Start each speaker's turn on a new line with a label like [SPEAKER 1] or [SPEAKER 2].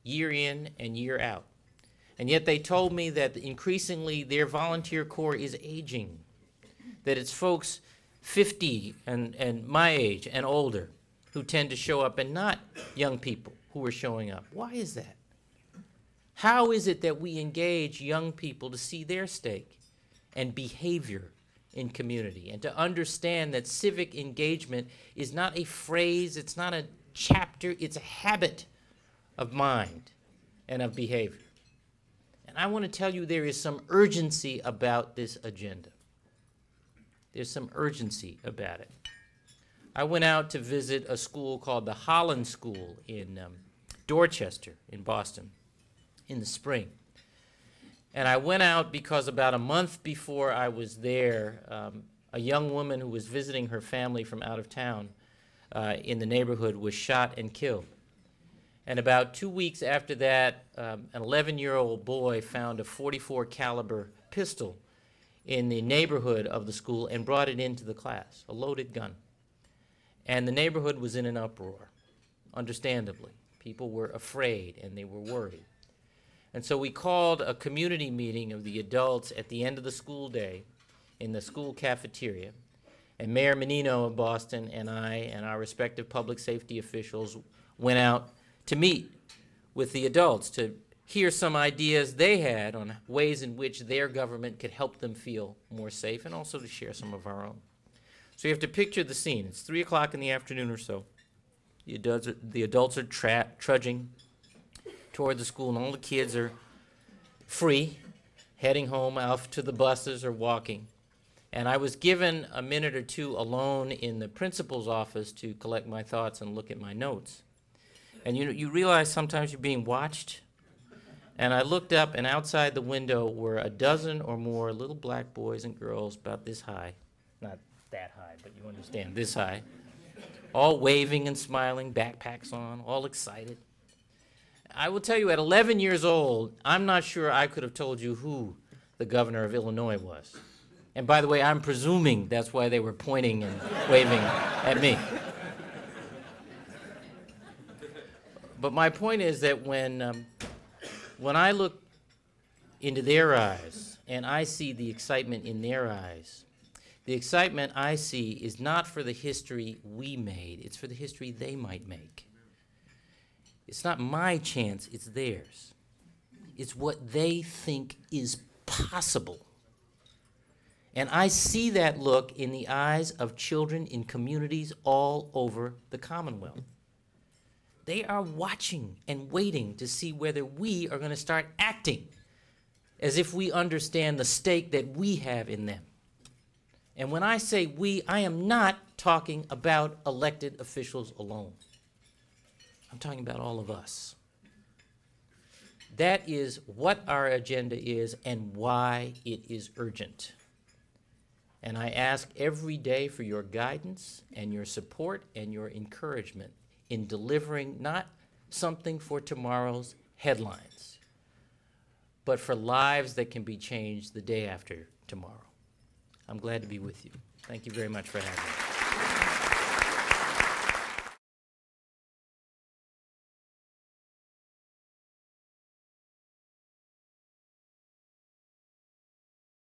[SPEAKER 1] year in and year out. And yet they told me that increasingly their volunteer corps is aging, that it's folks 50 and my age and older who tend to show up and not young people who are showing up. Why is that? How is it that we engage young people to see their stake and behavior in community and to understand that civic engagement is not a phrase, it's not a chapter, it's a habit of mind and of behavior? And I want to tell you there is some urgency about this agenda. There's some urgency about it. I went out to visit a school called the Holland School in Dorchester in Boston in the spring. And I went out because about a month before I was there, a young woman who was visiting her family from out of town in the neighborhood was shot and killed. And about 2 weeks after that, an 11-year-old boy found a .44 caliber pistol in the neighborhood of the school and brought it into the class, a loaded gun. And the neighborhood was in an uproar, understandably. People were afraid and they were worried. And so we called a community meeting of the adults at the end of the school day in the school cafeteria. And Mayor Menino of Boston and I and our respective public safety officials went out to meet with the adults to hear some ideas they had on ways in which their government could help them feel more safe, and also to share some of our own. So you have to picture the scene. It's 3 o'clock in the afternoon or so. The adults are trudging toward the school, and all the kids are free, heading home out to the buses or walking. And I was given a minute or two alone in the principal's office to collect my thoughts and look at my notes. And you realize sometimes you're being watched. And I looked up, and outside the window were a dozen or more little black boys and girls about this high. Not that high, but you understand, this high. All waving and smiling, backpacks on, all excited. I will tell you, at 11 years old, I'm not sure I could have told you who the governor of Illinois was. And by the way, I'm presuming that's why they were pointing and waving at me. But my point is that when I look into their eyes and I see the excitement in their eyes, the excitement I see is not for the history we made, it's for the history they might make. It's not my chance, it's theirs. It's what they think is possible. And I see that look in the eyes of children in communities all over the Commonwealth. They are watching and waiting to see whether we are going to start acting as if we understand the stake that we have in them. And when I say we, I am not talking about elected officials alone. I'm talking about all of us. That is what our agenda is and why it is urgent. And I ask every day for your guidance and your support and your encouragement in delivering not something for tomorrow's headlines, but for lives that can be changed the day after tomorrow. I'm glad to be with you. Thank you very much for having me.